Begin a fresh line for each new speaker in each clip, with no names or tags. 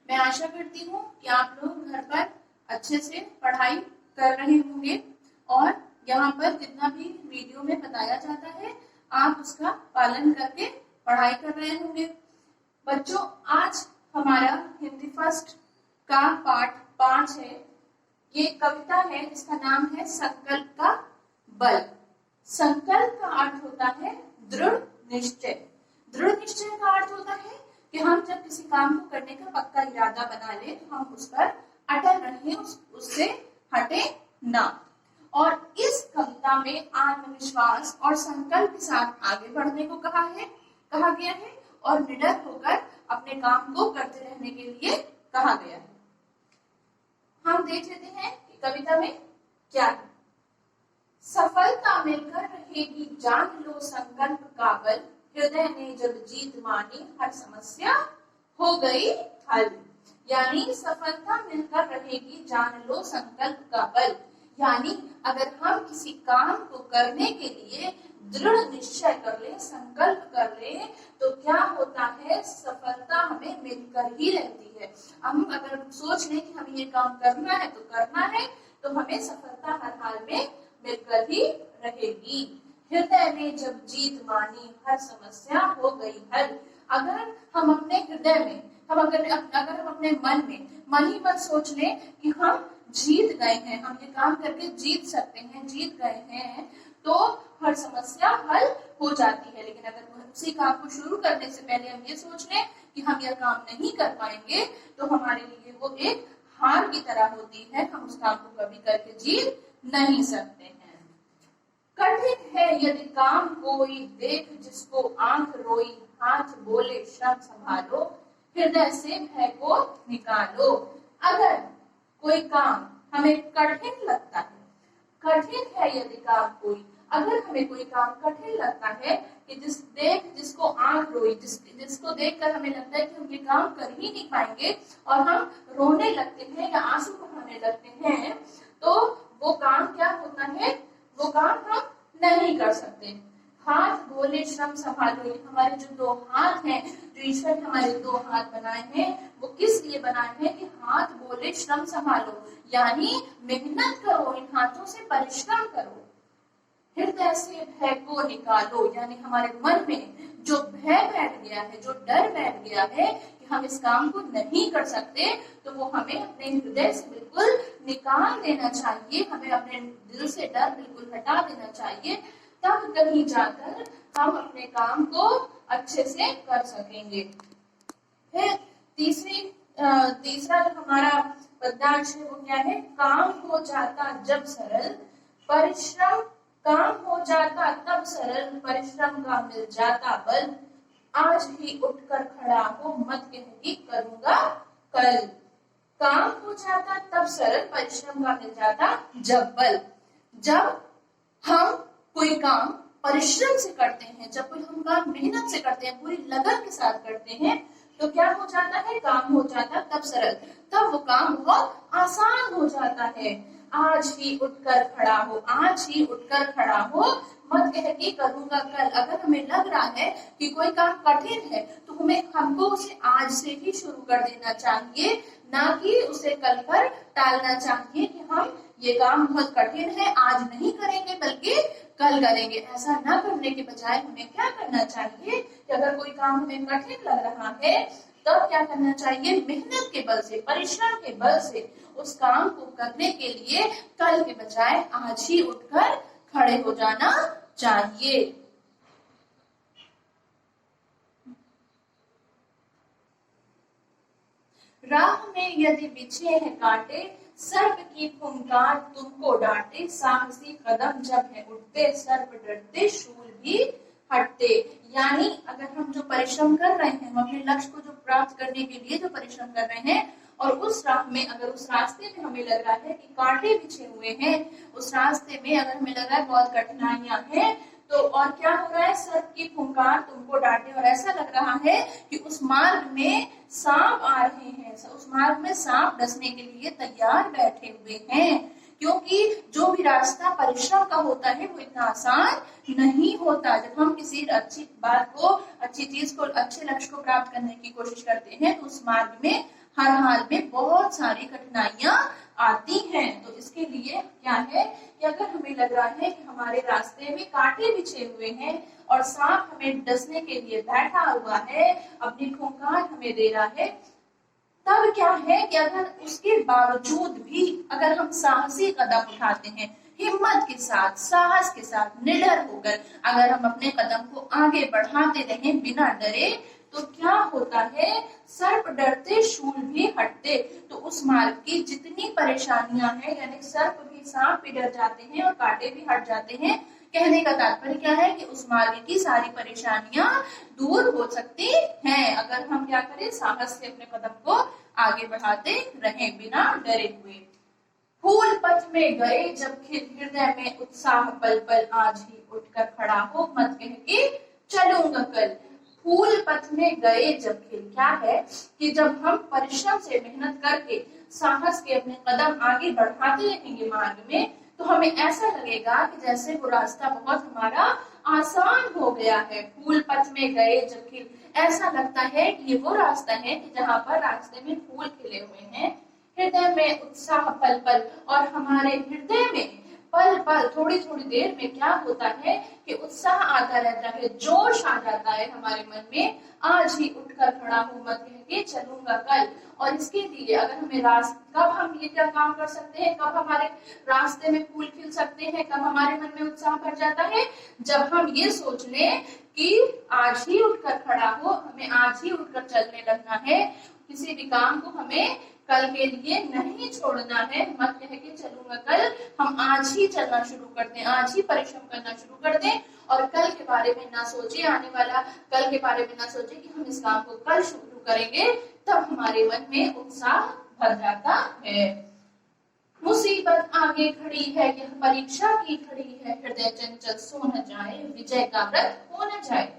मैं आशा करती हूँ कि आप लोग घर पर अच्छे से पढ़ाई कर रहे होंगे और यहाँ पर जितना भी वीडियो में बताया जाता है आप उसका पालन करके पढ़ाई कर रहे होंगे। बच्चों, आज हमारा हिंदी फर्स्ट का पाठ 5 है। ये कविता है जिसका नाम है संकल्प का बल। संकल्प का अर्थ होता है दृढ़ निश्चय। दृढ़ निश्चय का अर्थ होता है कि हम जब किसी काम को करने का पक्का इरादा बना ले तो हम उस पर अटल रहें, उससे हटे ना। और इस कविता में आत्मविश्वास और संकल्प के साथ आगे बढ़ने को कहा गया है और निडर होकर अपने काम को करते रहने के लिए कहा गया है। हम देख लेते हैं कि कविता में क्या है। सफलता मिलकर रहेगी, जान लो संकल्प का बल, हृदय ने जब जीत मानी हर समस्या हो गई हल। यानी सफलता मिलकर रहेगी, जान लो संकल्प का बल। यानी अगर हम किसी काम को करने के लिए दृढ़ निश्चय कर ले, संकल्प कर ले, तो क्या होता है, सफलता हमें मिलकर ही रहती है। हम अगर सोच लें कि हमें ये काम करना है तो करना है, तो हमें सफलता हर हाल में मिलकर ही रहेगी। हृदय ने जब जीत मानी हर समस्या हो गई हल। अगर हम अपने हृदय में, अगर हम अपने मन ही मन सोच लें कि हम जीत गए हैं, हम ये काम करके जीत सकते हैं, जीत गए हैं, तो हर समस्या हल हो जाती है। लेकिन अगर उसी काम को शुरू करने से पहले हम ये सोच लें कि हम यह काम नहीं कर पाएंगे, तो हमारे लिए वो एक हार की तरह होती है। हम उस काम को कभी करके जीत नहीं सकते हैं। कठिन है यदि काम कोई, देख जिसको आंख रोई, हाथ बोले श्रम संभालो, हृदय से भय को निकालो। अगर कोई काम हमें कठिन लगता है, कठिन है यदि काम कोई, अगर हमें कोई काम कठिन लगता है कि जिसको आंख रोई, जिसको देखकर हमें लगता है कि हम ये काम कर ही नहीं पाएंगे और हम रोने लगते हैं या आंसू बहाने लगते हैं, तो वो काम क्या होता है, वो काम हम नहीं कर सकते। हाथ बोले श्रम संभालो, ये हमारे जो 2 हाथ हैं, जो ईश्वर ने हमारे 2 हाथ बनाए हैं, वो किस लिए बनाए हैं कि हाथ बोले श्रम संभालो, यानी मेहनत करो, इन हाथों से परिश्रम करो। हृदय से भय को निकालो, यानी हमारे मन में जो भय बैठ गया है, जो डर बैठ गया है कि हम इस काम को नहीं कर सकते, तो वो हमें अपने हृदय से बिल्कुल निकाल देना चाहिए। हमें अपने दिल से डर बिल्कुल हटा देना चाहिए, तब कहीं जाकर हम अपने काम को अच्छे से कर सकेंगे। फिर तीसरा जो हमारा पद्यांश है वो क्या है, काम हो जाता जब सरल, परिश्रम, काम हो जाता तब सरल, परिश्रम का मिल जाता बल, आज ही उठकर खड़ा हो, मत कहेगी करूंगा कल। काम हो जाता तब सरल, परिश्रम का मिल जाता जब बल। जब हम कोई काम परिश्रम से करते हैं, जब कोई हम काम मेहनत से करते हैं, पूरी लगन के साथ करते हैं, तो क्या हो जाता है, काम हो जाता तब सरल, तब वो काम बहुत आसान हो जाता है। आज ही उठकर खड़ा हो, आज ही उठकर खड़ा हो, मत कह के करूंगा कल। अगर हमें लग रहा है कि कोई काम कठिन है, तो हमको उसे आज से ही शुरू कर देना चाहिए, ना कि उसे कल पर टालना चाहिए कि हम ये काम बहुत कठिन है, आज नहीं करेंगे बल्कि कल करेंगे। ऐसा ना करने के बजाय हमें क्या करना चाहिए कि अगर कोई काम हमें कठिन लग रहा है, तब क्या करना चाहिए, मेहनत के बल से, परिश्रम के बल से उस काम को करने के लिए कल के बजाय आज ही उठकर खड़े हो जाना चाहिए। राह में यदि बिछे हैं कांटे, सर्प की फुंकार तुमको डांटे, साहसी कदम जब है उठते, सर्प डरते शूल भी हटते। यानी अगर हम जो परिश्रम कर रहे हैं, हम अपने लक्ष्य को जो प्राप्त करने के लिए जो परिश्रम कर रहे हैं, और उस राह में, अगर उस रास्ते में हमें लग रहा है कि कांटे बिछे हुए हैं, उस रास्ते में अगर हमें लग रहा है बहुत कठिनाइयां हैं, तो और क्या हो रहा है, सर्प की फुंकार तुमको डांटे, और ऐसा लग रहा है कि उस मार्ग में सांप आ रहे हैं, उस मार्ग में सांप डसने के लिए तैयार बैठे हुए हैं, क्योंकि जो भी रास्ता परिश्रम का होता है वो इतना आसान नहीं होता। जब हम किसी अच्छी बात को, अच्छी चीज को, अच्छे लक्ष्य को प्राप्त करने की कोशिश करते हैं, तो उस मार्ग में हर हाल में बहुत सारी कठिनाइयां आती हैं। तो इसके लिए क्या है कि अगर हमें लग रहा है कि हमारे रास्ते में कांटे बिछे हुए हैं और सांप हमें डसने के लिए बैठा हुआ है, अपनी फुंकार हमें दे रहा है, तब क्या है कि अगर उसके बावजूद भी अगर हम साहसी कदम उठाते हैं, हिम्मत के साथ, साहस के साथ, निडर होकर अगर हम अपने कदम को आगे बढ़ाते रहें बिना डरे, तो क्या होता है, सर्प डरते शूल भी हटते। तो उस मार्ग की जितनी परेशानियां हैं, यानी सर्प भी, सांप भी डर जाते हैं और कांटे भी हट जाते हैं। कहने का तात्पर्य क्या है कि उस मार्ग की सारी परेशानियां दूर हो सकती हैं अगर हम क्या करें, साहस से अपने कदम को आगे बढ़ाते रहें बिना डरे हुए। फूल पथ में गए जब खिल, हृदय में उत्साह पल पल आज ही उठकर खड़ा हो, मत कह के चलूंगा कल। फूल पथ में गए जब खिल, क्या है कि जब हम परिश्रम से मेहनत करके साहस के अपने कदम आगे बढ़ाते रहेंगे मार्ग में, तो हमें ऐसा लगेगा कि जैसे वो रास्ता बहुत हमारा आसान हो गया है। फूल पथ में गए जब खिल, ऐसा लगता है कि ये वो रास्ता है कि जहाँ पर रास्ते में फूल खिले हुए हैं। हृदय में उत्साह पल पल, और हमारे हृदय में पल पल, थोड़ी थोड़ी देर में क्या होता है कि उत्साह आता रहता है, जोश आ जाता है हमारे मन में, आज ही उठकर खड़ा हूं, मत कह के चलूंगा कल। और इसके लिए अगर हमें कब हम ये क्या काम कर सकते हैं, कब हमारे रास्ते में फूल खिल सकते हैं, कब हमारे मन में उत्साह भर जाता है, जब हम ये सोच लें कि आज ही उठकर खड़ा हो, हमें आज ही उठकर चलने लगना है, किसी भी काम को हमें कल के लिए नहीं छोड़ना है, मत कह के चलूंगा कल। हम आज ही चलना शुरू कर दें, आज ही परिश्रम करना शुरू कर दें और कल के बारे में ना सोचे, आने वाला कल के बारे में ना सोचे कि हम इस काम को कल शुरू करेंगे, तब हमारे मन में उत्साह भर जाता है। मुसीबत आगे खड़ी है, यह परीक्षा की घड़ी है, हृदय चंचल सो न जाए, विजय का व्रत हो न जाए।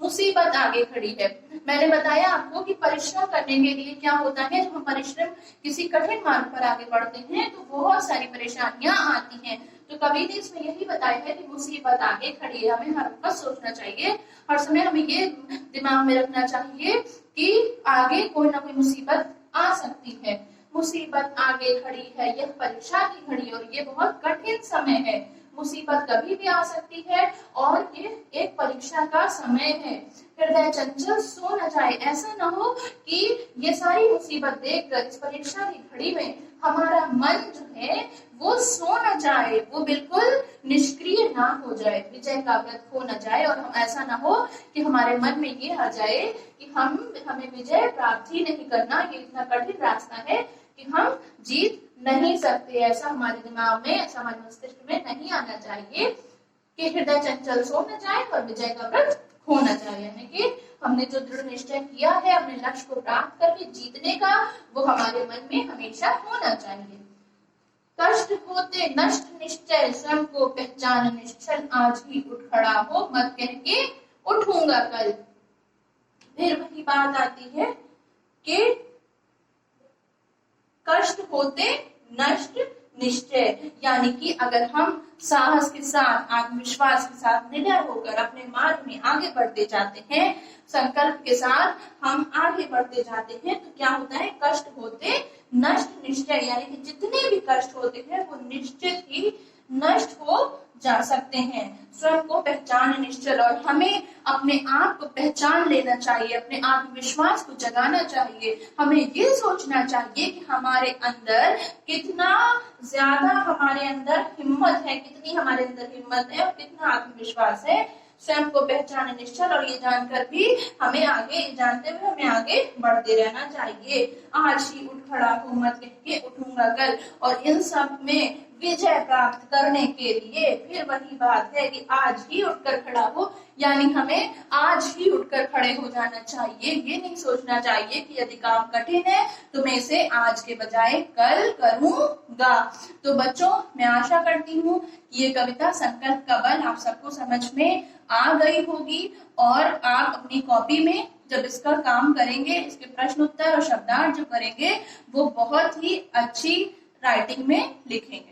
मुसीबत आगे खड़ी है। मैंने बताया आपको कि परिश्रम करने के लिए क्या होता है, जब हम परिश्रम किसी कठिन मार्ग पर आगे बढ़ते हैं तो बहुत सारी परेशानियां आती हैं। तो कवि ने इसमें यही बताया है कि मुसीबत आगे खड़ी है। हमें हर वक्त सोचना चाहिए, हर समय हमें ये दिमाग में रखना चाहिए कि आगे कोई ना कोई मुसीबत आ सकती है। मुसीबत आगे खड़ी है, यह परीक्षा की घड़ी, और ये बहुत कठिन समय है। मुसीबत कभी भी आ सकती है और ये एक परीक्षा का समय है। हृदय चंचल सो न जाए, ऐसा ना हो कि ये सारी मुसीबत देखकर इस परीक्षा की घड़ी में हमारा मन जो है वो सो न जाए, वो बिल्कुल निष्क्रिय ना हो जाए, विजय का व्रत हो न जाए। और हम ऐसा ना हो कि हमारे मन में ये आ जाए कि हमें विजय प्राप्त ही नहीं करना, ये इतना कठिन रास्ता है कि हम जीत नहीं सकते। ऐसा हमारे दिमाग में, ऐसा हमारे मस्तिष्क में नहीं आना चाहिए कि हृदय चंचल सो न जाए और विजय का व्रत हो न जाए। यानी कि हमने जो दृढ़ निश्चय किया है अपने लक्ष्य को प्राप्त करके जीतने का, वो हमारे मन में हमेशा होना चाहिए। कष्ट होते नष्ट निश्चय, स्वयं को पहचान निश्चल, आज ही उठ खड़ा हो, मत कह के उठूंगा कल। फिर वही बात आती है कि कष्ट होते नष्ट निश्चय, यानी कि अगर हम साहस के साथ, आत्मविश्वास के साथ, निडर होकर अपने मार्ग में आगे बढ़ते जाते हैं, संकल्प के साथ हम आगे बढ़ते जाते हैं, तो क्या होता है, कष्ट होते नष्ट निश्चय, यानी कि जितने भी कष्ट होते हैं वो निश्चित ही नष्ट हो जा सकते हैं। स्वयं को पहचान निश्चल, और हमें अपने आप को पहचान लेना चाहिए, अपने आत्मविश्वास को जगाना चाहिए। हमें ये सोचना चाहिए कि हमारे अंदर कितना ज्यादा हमारे अंदर हिम्मत है, कितनी हमारे अंदर हिम्मत है और कितना आत्मविश्वास है। स्वयं को पहचान निश्चल, और ये जानकर भी हमें आगे, जानते हुए हमें आगे बढ़ते रहना चाहिए। आज ही उठ खड़ा हूं, मत कह के उठूंगा कल। और इन सब में विजय प्राप्त करने के लिए फिर वही बात है कि आज ही उठकर खड़ा हो, यानी हमें आज ही उठकर खड़े हो जाना चाहिए। ये नहीं सोचना चाहिए कि यदि काम कठिन है तो मैं इसे आज के बजाय कल करूंगा। तो बच्चों, मैं आशा करती हूँ कि ये कविता संकल्प का बल आप सबको समझ में आ गई होगी, और आप अपनी कॉपी में जब इसका काम करेंगे, इसके प्रश्न उत्तर और शब्दार्थ जो करेंगे, वो बहुत ही अच्छी राइटिंग में लिखेंगे।